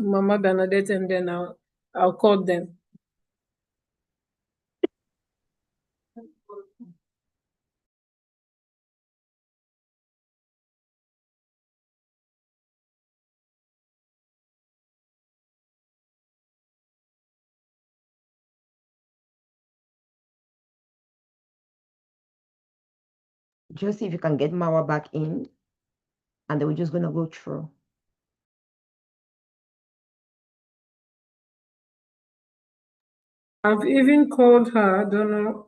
Mama Bernadette, and then I'll call them. Just see if you can get Mawa back in, and then we're just gonna go through. I've even called her. I don't know.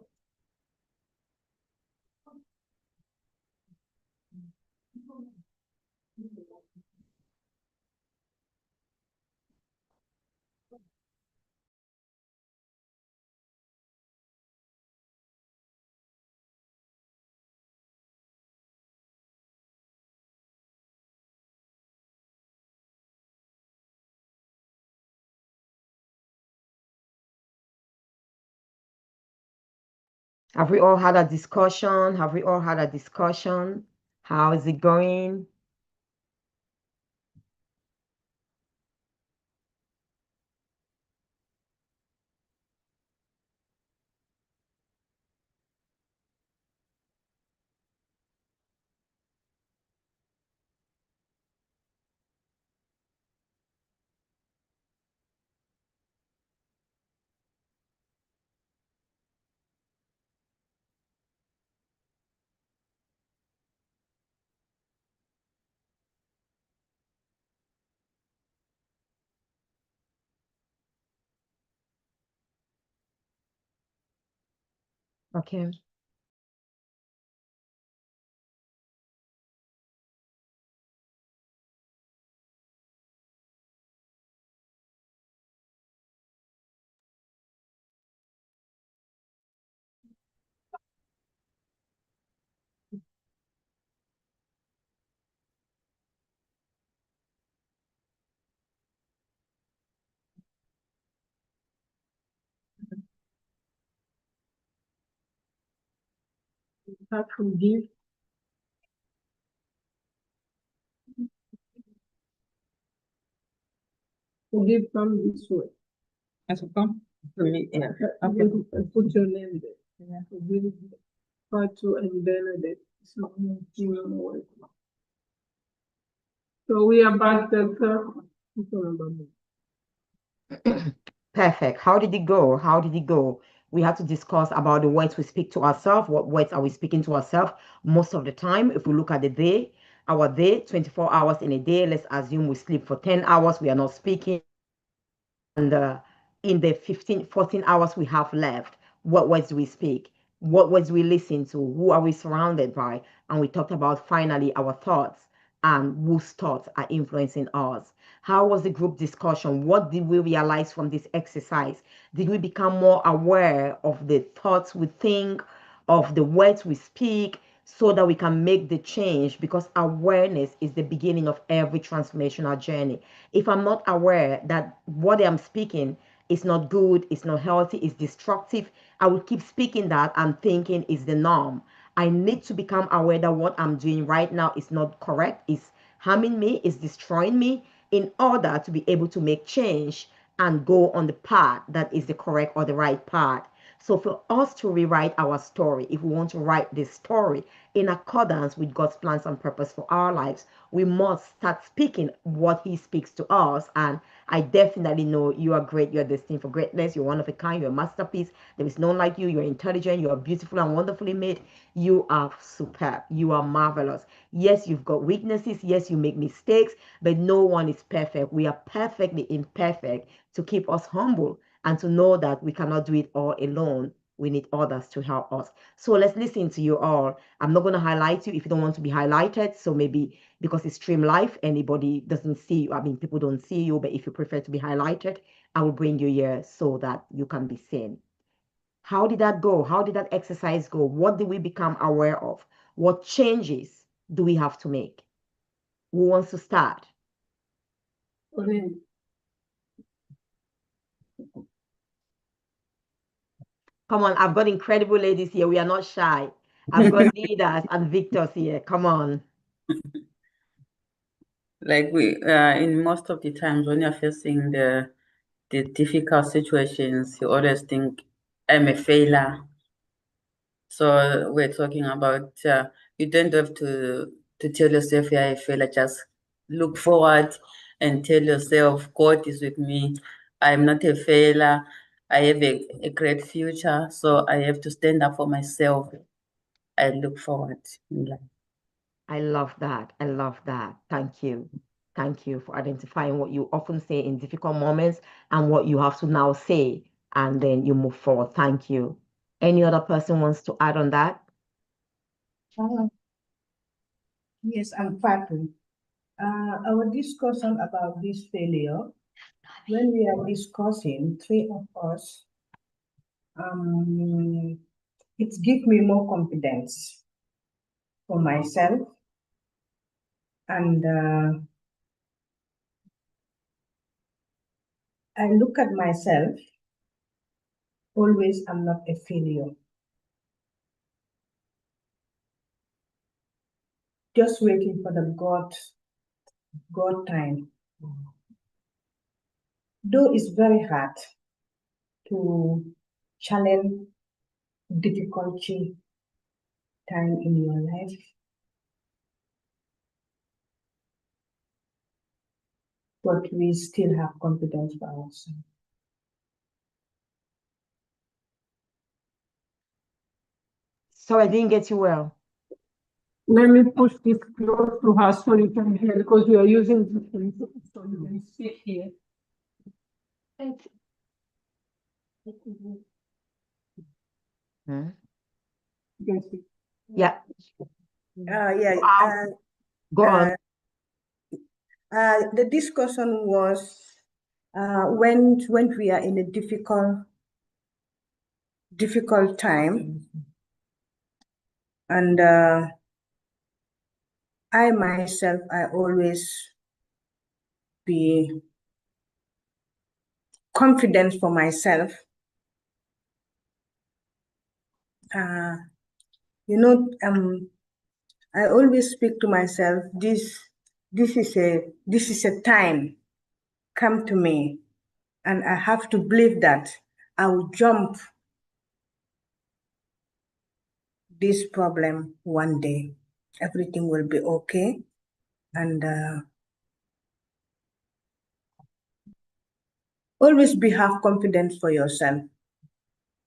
Have we all had a discussion? Have we all had a discussion? How is it going? Okay. I forgive. Forgive from this way. As come to me, yeah. Okay. Put your name there. Yeah. Forgive Fatu and Bernadette. So we are back there. Perfect. How did it go? How did it go? We have to discuss about the words we speak to ourselves. What words are we speaking to ourselves most of the time? If we look at the day, our day, 24 hours in a day, let's assume we sleep for 10 hours, we are not speaking. And in the 14 hours we have left, what words do we speak? What words do we listen to? Who are we surrounded by? And we talked about finally our thoughts and whose thoughts are influencing us. How was the group discussion? What did we realize from this exercise? Did we become more aware of the thoughts we think, of the words we speak, so that we can make the change? Because awareness is the beginning of every transformational journey. If I'm not aware that what I'm speaking is not good, it's not healthy, it's destructive, I will keep speaking that and thinking is the norm. I need to become aware that what I'm doing right now is not correct, it's harming me, it's destroying me, in order to be able to make change and go on the path that is the correct or the right path. So for us to rewrite our story, if we want to write this story in accordance with God's plans and purpose for our lives, we must start speaking what He speaks to us. And I definitely know you are great. You're destined for greatness. You're one of a kind. You're a masterpiece. There is none like you. You're intelligent. You are beautiful and wonderfully made. You are superb. You are marvelous. Yes, you've got weaknesses. Yes, you make mistakes, but no one is perfect. We are perfectly imperfect to keep us humble and to know that we cannot do it all alone. We need others to help us. So let's listen to you all. I'm not going to highlight you if you don't want to be highlighted. So maybe because it's stream live, anybody doesn't see you. I mean, people don't see you, but if you prefer to be highlighted, I will bring you here so that you can be seen. How did that go? How did that exercise go? What did we become aware of? What changes do we have to make? Who wants to start? Come on, I've got incredible ladies here. We are not shy. I've got leaders and victors here. Come on. Like in most of the times when you're facing the difficult situations, you always think I'm a failure. So we're talking about you don't have to tell yourself you're a failure. Just look forward and tell yourself God is with me. I'm not a failure. I have a great future. So I have to stand up for myself. I look forward in life. I love that. I love that. Thank you. Thank you for identifying what you often say in difficult moments and what you have to now say, and then you move forward. Thank you. Any other person wants to add on that? Yes, I'm Fatu. Our discussion about this failure, when we are discussing, three of us, it gives me more confidence for myself, and I look at myself, always I'm not a failure. Just waiting for the God time. Though it's very hard to challenge difficulty time in your life, but we still have confidence for ourselves. Sorry, I didn't get you well. Let me push this close to her so you can hear, because we are using different, so you can sit here. Hmm? You can see. Yeah, go on. The discussion was when we are in a difficult time, and I myself, I always be confident for myself. I always speak to myself, this is a time come to me, and I have to believe that I will jump this problem one day. Everything will be okay, and always have confidence for yourself.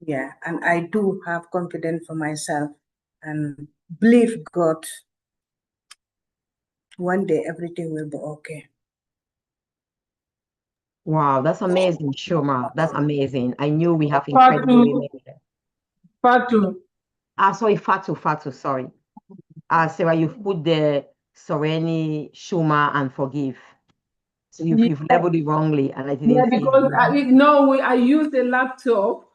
Yeah, and I do have confidence for myself, and believe God. One day everything will be okay. Wow, that's amazing, Shoma. That's amazing. I knew we have incredible women here. Fatu. Sorry, Fatu, sorry. Sarah, you've put the Soreni, Shoma, and forgive. So you've labeled it wrongly, and I didn't see because it. I use the laptop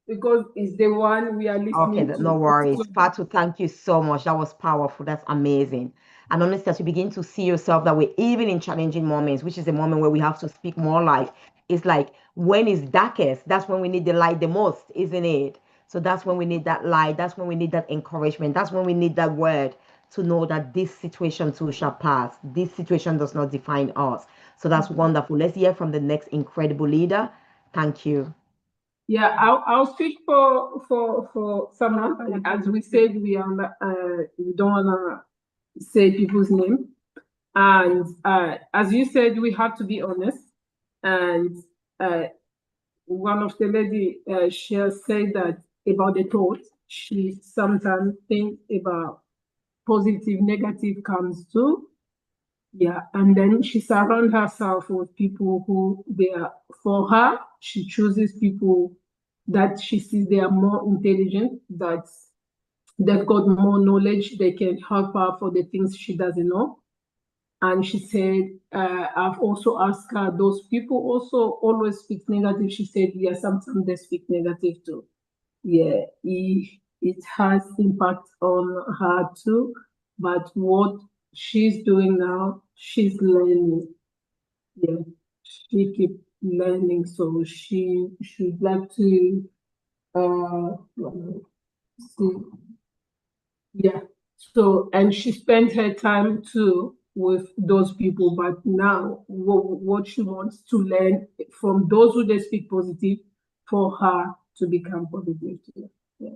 because it's the one we are listening Okay, to. no worries. Fatu, thank you so much. That was powerful. That's amazing. And honestly, as you begin to see yourself that way, even in challenging moments, which is a moment where we have to speak more life, it's like when it's darkest, that's when we need the light the most, isn't it? So that's when we need that light. That's when we need that encouragement. That's when we need that word to know that this situation too shall pass. This situation does not define us. So that's wonderful. Let's hear from the next incredible leader. Thank you. Yeah, I'll speak for Samantha. As we said, we don't wanna say people's name, and as you said, we have to be honest. And one of the lady she has said that about the thoughts. She sometimes thinks about positive, negative comes too. Yeah, and then she surrounds herself with people who they are for her. She chooses people that she sees they are more intelligent, that they've got more knowledge, they can help her for the things she doesn't know. And she said, I've also asked her, those people also always speak negative. She said, yeah, sometimes they speak negative too. Yeah, it has impact on her too. But what she's doing now, she's learning. Yeah, she keep learning. So she should like to see. Yeah. So, and she spent her time too with those people, but now what she wants to learn from those who they speak positive for her to become positive too. Yeah.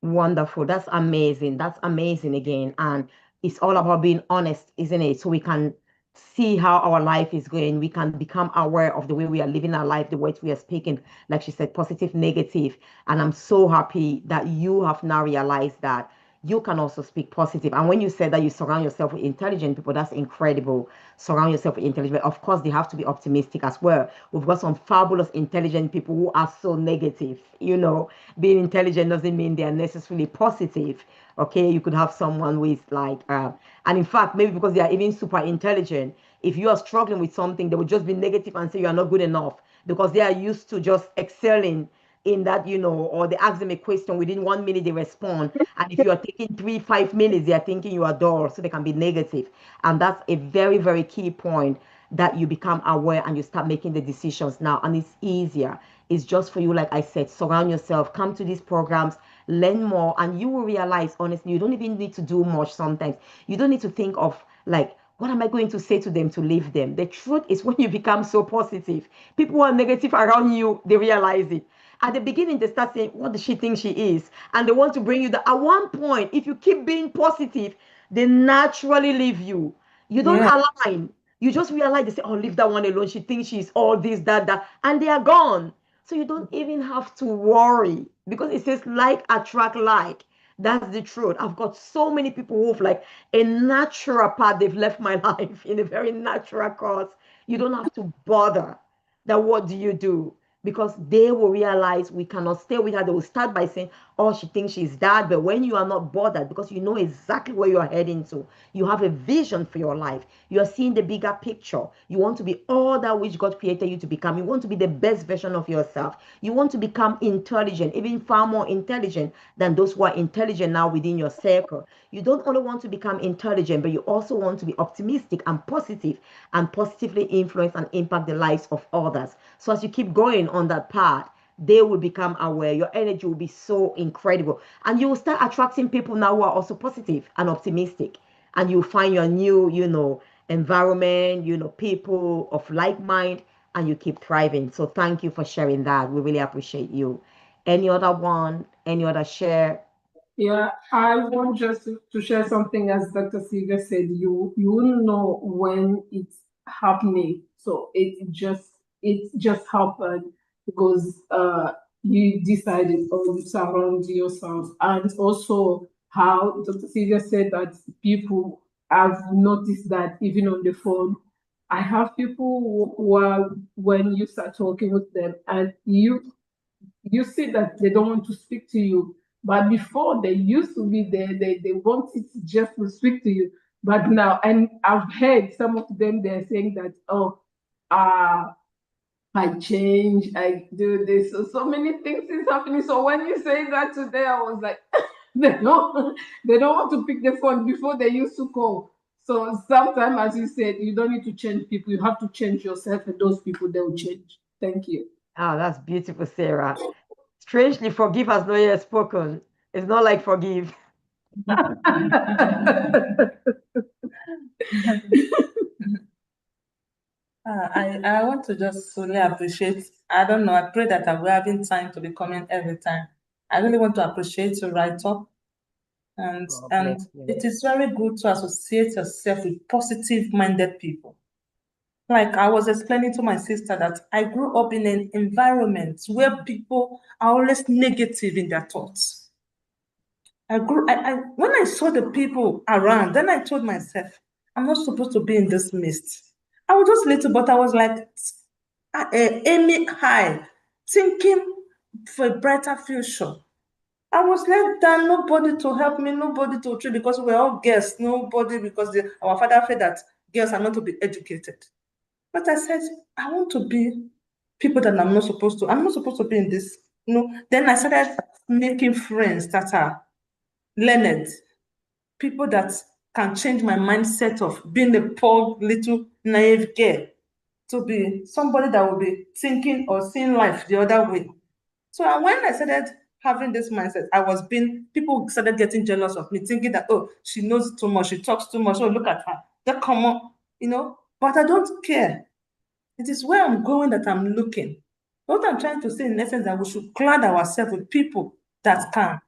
Wonderful. That's amazing. That's amazing again. And it's all about being honest, isn't it? So we can see how our life is going. We can become aware of the way we are living our life, the words we are speaking, like she said, positive, negative. And I'm so happy that you have now realized that you can also speak positive. And when you said that you surround yourself with intelligent people, that's incredible. Surround yourself with intelligent. Of course, they have to be optimistic as well. We've got some fabulous intelligent people who are so negative. You know, being intelligent doesn't mean they are necessarily positive. Okay, you could have someone with like, and in fact, maybe because they are even super intelligent, if you are struggling with something, they will just be negative and say you are not good enough because they are used to just excelling in that, you know, or they ask them a question within 1 minute they respond. And if you are taking 3, 5 minutes, they are thinking you are dull, so they can be negative. And that's a very, very key point that you become aware and you start making the decisions now. And it's easier. It's just for you, like I said, surround yourself, come to these programs, learn more, and you will realize, honestly, you don't even need to do much sometimes. You don't need to think of like, what am I going to say to them to leave them? The truth is when you become so positive, people who are negative around you, they realize it. At the beginning, they start saying, what does she think she is? And they want to bring you that. At one point, if you keep being positive, they naturally leave you. You don't Yeah. align. You just realize they say, oh, leave that one alone. She thinks she's all this, that, that. And they are gone. So you don't even have to worry because it says like attract like. That's the truth. I've got so many people who've like a natural path. They've left my life in a very natural course. You don't have to bother that what do you do? Because they will realize we cannot stay with her. They will start by saying, oh, she thinks she's that. But when you are not bothered, because you know exactly where you are heading to, you have a vision for your life. You are seeing the bigger picture. You want to be all that which God created you to become. You want to be the best version of yourself. You want to become intelligent, even far more intelligent than those who are intelligent now within your circle. You don't only want to become intelligent, but you also want to be optimistic and positively influence and impact the lives of others. So as you keep going on that path, they will become aware. Your energy will be so incredible. And you will start attracting people now who are also positive and optimistic. And you'll find your new, you know, environment, you know, people of like mind, and you keep thriving. So thank you for sharing that. We really appreciate you. Any other one? Any other share? Yeah, I want just to share something as Dr. Sylvia said, you wouldn't know when it's happening. So it just happened because you decided or you surround yourself. And also how Dr. Sylvia said that people have noticed that even on the phone. I have people who are when you start talking with them and you see that they don't want to speak to you. But before they used to be there, they wanted just to speak to you. But now, and I've heard some of them, they're saying that, oh, I change, I do this. So many things is happening. So when you say that today, I was like, they don't want to pick the phone before they used to call. So sometimes, as you said, you don't need to change people. You have to change yourself, and those people they will change. Thank you. Oh, that's beautiful, Sarah. Strangely, forgive has not yet spoken. It's not like forgive. I want to just really appreciate. I don't know. I pray that I'll be having time to be coming every time. I really want to appreciate you right up, and God and bless you. it is very good to associate yourself with positive-minded people. Like I was explaining to my sister that I grew up in an environment where people are always negative in their thoughts. When I saw the people around, then I told myself, I'm not supposed to be in this midst. I was just little, but I was like aiming high, thinking for a brighter future. I was left down, nobody to help me, nobody to treat because we're all girls, nobody because our father said that girls are not to be educated. But I said, I want to be people that I'm not supposed to be in this. Then I started making friends that are learned, people that can change my mindset of being a poor little naive girl to be somebody that will be thinking or seeing life the other way. So when I started having this mindset, people started getting jealous of me, thinking that, oh, she knows too much, she talks too much, oh, look at her. They come up, but I don't care. It is where I'm going that I'm looking. What I'm trying to say in essence that we should clad ourselves with people that can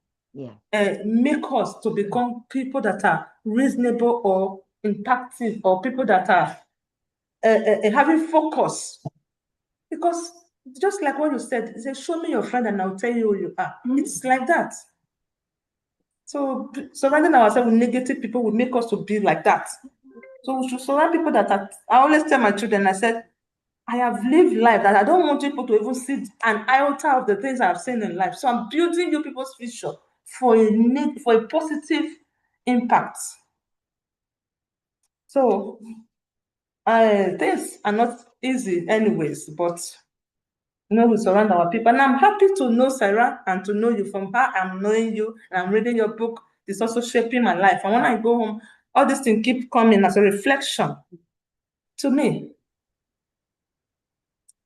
make us to become people that are reasonable or impactful, or people that are having focus. Because just like what you said, say, show me your friend and I'll tell you who you are. It's like that. So surrounding ourselves with negative people will make us to be like that. So we should surround people that are, I always tell my children, I said, I have lived life that I don't want people to even see an iota of the things I've seen in life. So I'm building you people's future for a positive impact. So things are not easy anyways, but we surround our people. And I'm happy to know Sarah and to know you. From her, I'm knowing you and I'm reading your book. It's also shaping my life. And when I go home, all these things keep coming as a reflection to me.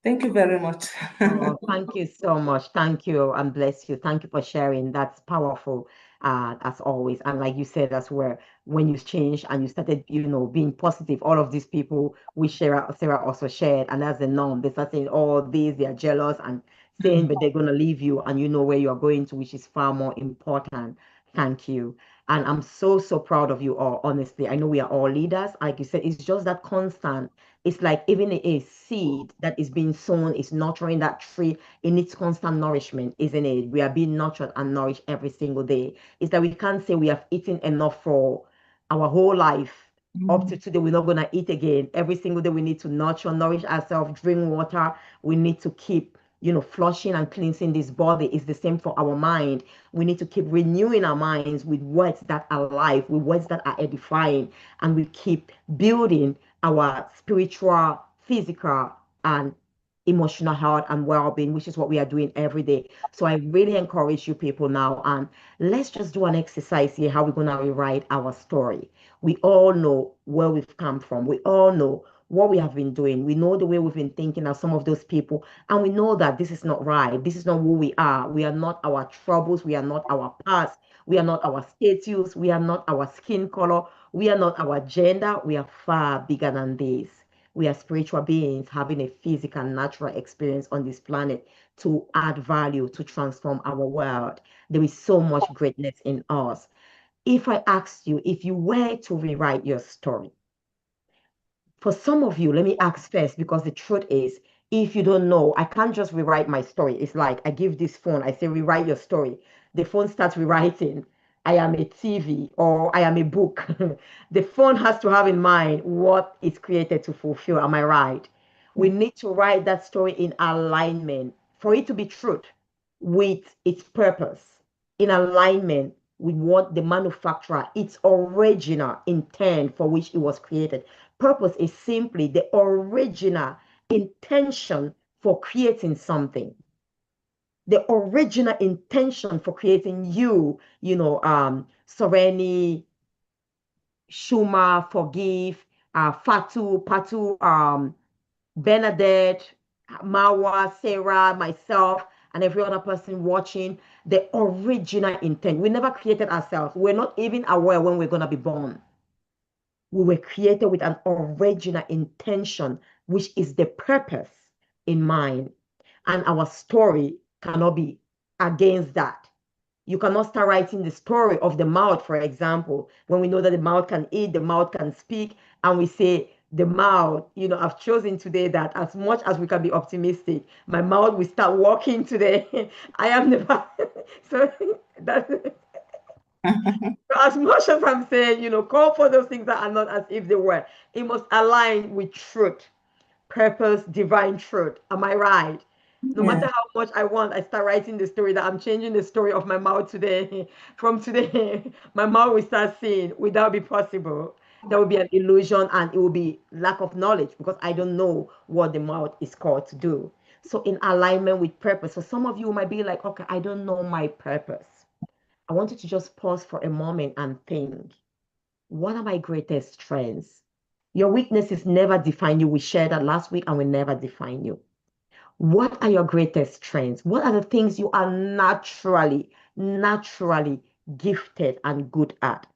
Thank you very much. Oh, thank you so much. Thank you and bless you. Thank you for sharing. That's powerful, as always. And like you said, that's where when you changed and you started, being positive, all of these people which Sarah also shared, and that's the norm. They start saying, oh, they are jealous and saying, but they're gonna leave you and you know where you're going to, which is far more important. Thank you. And I'm so, so proud of you all, honestly. I know we are all leaders. Like you said, it's just that constant. It's like even a seed that is being sown is nurturing that tree. It needs constant nourishment, isn't it? We are being nurtured and nourished every single day. It's that we can't say we have eaten enough for our whole life. Up to today, we're not going to eat again. Every single day, we need to nurture, nourish ourselves, drink water. We need to keep, flushing and cleansing this body. It's the same for our mind. We need to keep renewing our minds with words that are alive, with words that are edifying, and we keep building our spiritual, physical, and emotional health and well-being, which is what we are doing every day. So I really encourage you people now, and let's just do an exercise here, how we're going to rewrite our story. We all know where we've come from. We all know what we have been doing. We know the way we've been thinking of some of those people, and we know that this is not right. This is not who we are. We are not our troubles. We are not our past. We are not our status. We are not our skin color. We are not our gender. We are far bigger than this. We are spiritual beings having a physical, natural experience on this planet to add value, to transform our world. There is so much greatness in us. If I asked you, if you were to rewrite your story, for some of you, let me ask first, because the truth is, if you don't know, I can't just rewrite my story. It's like I give this phone, I say, rewrite your story. The phone starts rewriting. I am a TV or I am a book. The phone has to have in mind what it's created to fulfill. Am I right? We need to write that story in alignment for it to be truth with its purpose, in alignment with what the manufacturer, its original intent for which it was created. Purpose is simply the original intention for creating something. The original intention for creating you, Sereni, Shuma, Forgive, Patu, Bernadette, Marwa, Sarah, myself, and every other person watching, the original intent. We never created ourselves. We're not even aware when we're going to be born. We were created with an original intention, which is the purpose in mind. And our story cannot be against that. You cannot start writing the story of the mouth, for example, when we know that the mouth can eat, the mouth can speak, and we say, the mouth, I've chosen today that as much as we can be optimistic, my mouth will start walking today. I am the so that's as much as I'm saying, call for those things that are not as if they were. It must align with truth, purpose, divine truth. Am I right? No matter how much I want, I start writing the story that I'm changing the story of my mouth today. From today, my mouth will start seeing. Will that be possible? There will be an illusion and it will be lack of knowledge because I don't know what the mouth is called to do. So in alignment with purpose. So some of you might be like, okay, I don't know my purpose. I want you to just pause for a moment and think, what are my greatest strengths? Your weaknesses never define you. We shared that last week and we never define you. What are your greatest strengths? What are the things you are naturally gifted and good at?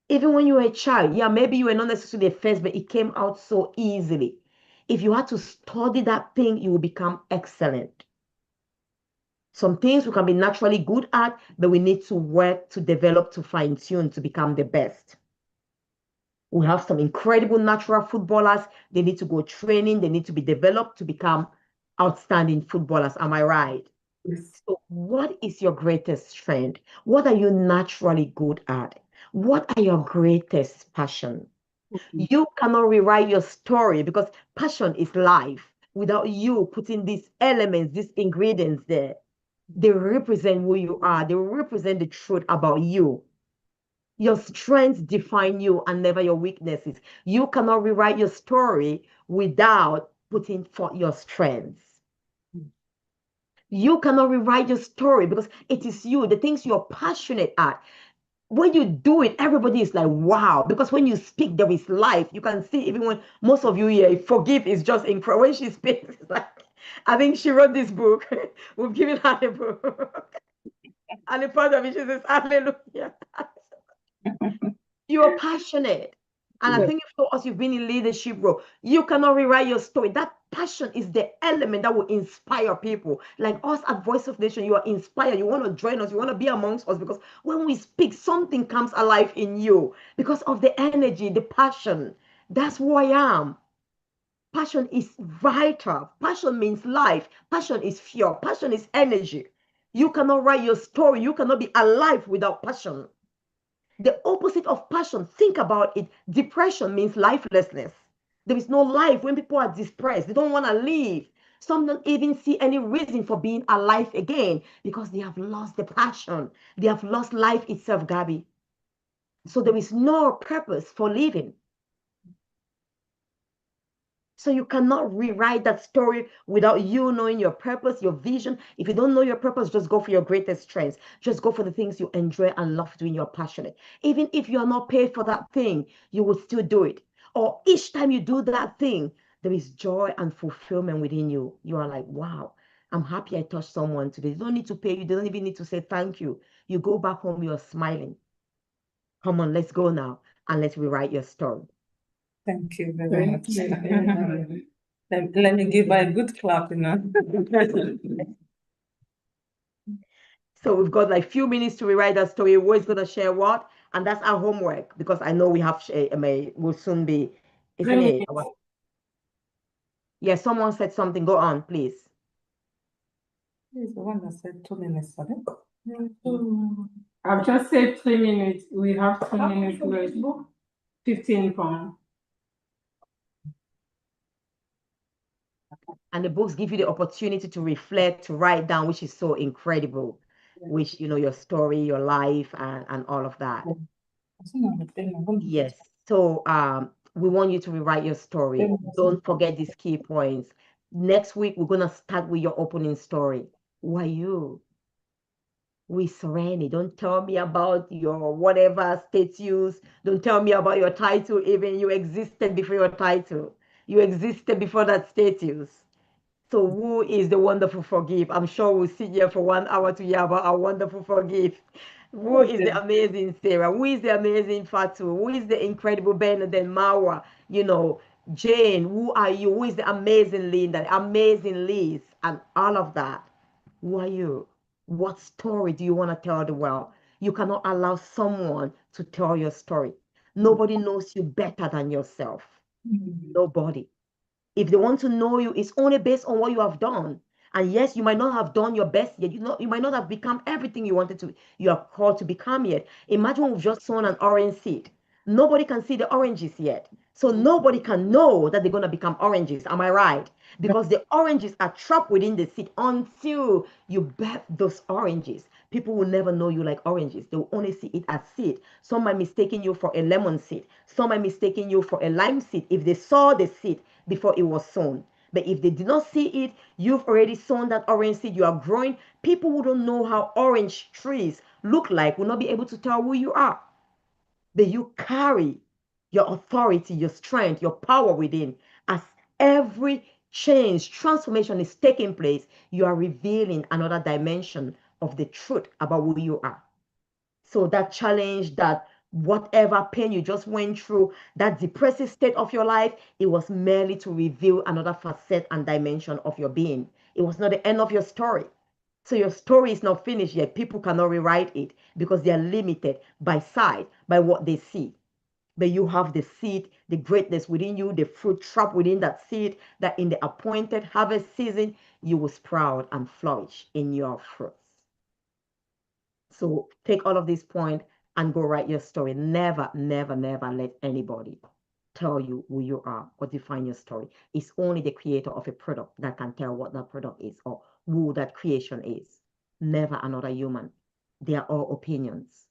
Even when you were a child, yeah, maybe you were not necessarily the first, but it came out so easily. If you had to study that thing, you will become excellent. Some things we can be naturally good at, but we need to work to develop, to fine tune, to become the best. We have some incredible natural footballers. They need to go training. They need to be developed to become outstanding footballers. Am I right? Yes. So what is your greatest strength? What are you naturally good at? What are your greatest passion? You cannot rewrite your story because passion is life without you putting these elements, these ingredients there. They represent who you are. They represent the truth about you. Your strengths define you and never your weaknesses. You cannot rewrite your story without putting forth your strengths. You cannot rewrite your story because it is you, the things you're passionate at. When you do it, everybody is like, wow. Because when you speak, there is life. You can see, even when most of you here, forgive is just incredible. When she speaks, it's like, I think she wrote this book. We've given her the book. And the part of it, she says, hallelujah. You're passionate. And I Yes. think for us, you've been in leadership role. You cannot rewrite your story. That passion is the element that will inspire people. Like us at Voice of Nation, you are inspired. You want to join us. You want to be amongst us because when we speak, something comes alive in you because of the energy, the passion. That's who I am. Passion is vital. Passion means life. Passion is fuel. Passion is energy. You cannot write your story. You cannot be alive without passion. The opposite of passion, think about it. Depression means lifelessness. There is no life when people are depressed. They don't want to live. Some don't even see any reason for being alive again because they have lost the passion. They have lost life itself, Gabby. So there is no purpose for living. So you cannot rewrite that story without you knowing your purpose, your vision. If you don't know your purpose, just go for your greatest strengths. Just go for the things you enjoy and love doing. You're passionate. Even if you are not paid for that thing, you will still do it. Or each time you do that thing, there is joy and fulfillment within you. You are like, wow, I'm happy I touched someone today. They don't need to pay you. They don't even need to say thank you. You go back home, you're smiling. Come on, let's go now and let's rewrite your story. Thank you very Thank much. you. Let me give her a good clap, you know. So we've got like few minutes to rewrite that story. Who is going to share what? And that's our homework because I know we have, will soon be, isn't it? Yeah, someone said something. Go on, please. He's the one that said 2 minutes, I think. I've just said 3 minutes. We have 2 minutes left. 15 pounds. And the books give you the opportunity to reflect, to write down, which is so incredible, which, your story, your life, and all of that. Yes. So we want you to rewrite your story. Don't forget these key points. Next week, we're going to start with your opening story. Who are you? We surrender. Don't tell me about your whatever status. Don't tell me about your title. Even you existed before your title. You existed before that status. So who is the wonderful forgive? I'm sure we'll sit here for 1 hour to hear about our wonderful forgive. Who is the amazing Sarah? Who is the amazing Fatu? Who is the incredible Bernadette Mawa? Jane, who are you? Who is the amazing Linda, the amazing Liz, and all of that? Who are you? What story do you want to tell the world? You cannot allow someone to tell your story. Nobody knows you better than yourself. Nobody. If they want to know you, it's only based on what you have done. And yes, you might not have done your best yet. You might not have become everything you are called to become yet. Imagine we've just sown an orange seed. Nobody can see the oranges yet. So nobody can know that they're going to become oranges. Am I right? Because the oranges are trapped within the seed until you birth those oranges. People will never know you like oranges. They will only see it as seed. Some might mistaken you for a lemon seed. Some might mistaken you for a lime seed if they saw the seed before it was sown. But if they did not see it, you've already sown that orange seed, you are growing. People who don't know how orange trees look like will not be able to tell who you are. But you carry your authority, your strength, your power within. As every change, transformation is taking place, you are revealing another dimension of the truth about who you are. So that challenge, that whatever pain you just went through, that depressive state of your life, it was merely to reveal another facet and dimension of your being. It was not the end of your story. So your story is not finished yet. People cannot rewrite it because they are limited by sight, by what they see. But you have the seed, the greatness within you, the fruit trapped within that seed, that in the appointed harvest season, you will sprout and flourish in your fruits. So take all of these points and go write your story. Never, never, never let anybody tell you who you are or define your story. It's only the creator of a product that can tell what that product is or who that creation is. Never another human. They are all opinions.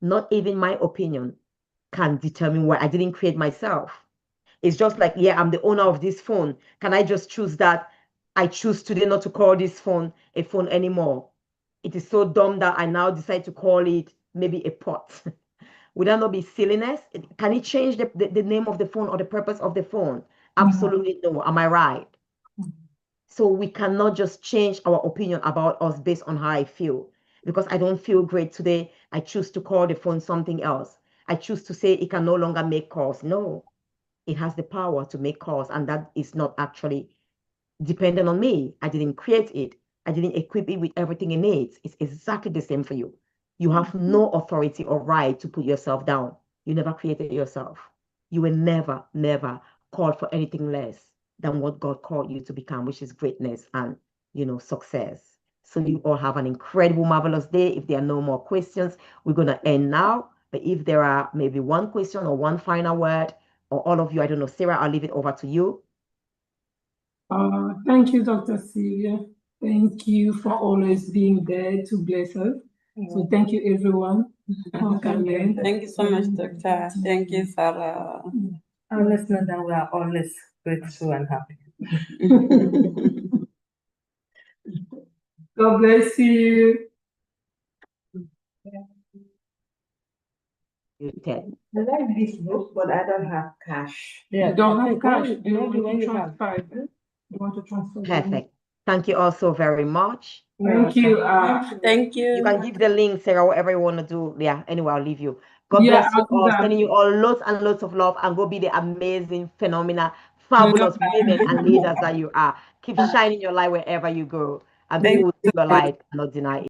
Not even my opinion can determine what I didn't create myself. It's just like, yeah, I'm the owner of this phone. Can I just choose that? I choose today not to call this phone a phone anymore. It is so dumb that I now decide to call it maybe a pot. Would that not be silliness? Can it change the name of the phone or the purpose of the phone? Absolutely no. Am I right? So we cannot just change our opinion about us based on how I feel. Because I don't feel great today, I choose to call the phone something else. I choose to say it can no longer make calls. No, it has the power to make calls, and that is not actually dependent on me. I didn't create it. I didn't equip it with everything it needs. It's exactly the same for you. You have no authority or right to put yourself down. You never created yourself. You will never, never call for anything less than what God called you to become, which is greatness and, success. So you all have an incredible, marvelous day. If there are no more questions, we're going to end now. But if there are maybe one question or one final word, or all of you, I don't know, Sarah, I'll leave it over to you. Thank you, Dr. Sylvia. Thank you for always being there to bless us. So thank you, everyone. Thank you so much, Doctor. Thank you, Sarah. Our listeners, that we are always grateful and happy. God bless you. Ted. I like this book, but I don't have cash. You don't have cash. Maybe You want when to you have. transfer it? You want to transfer it? Perfect. Thank you all so very much. Thank you. Thank You you. can give the link, Sarah, whatever you want to do. Yeah, anyway, I'll leave you. God Yeah, bless you I'll do all. that. Sending you all lots and lots of love, and go be the amazing, phenomenal, fabulous women and leaders that you are. Keep shining your light wherever you go, and people will see your light and not deny it.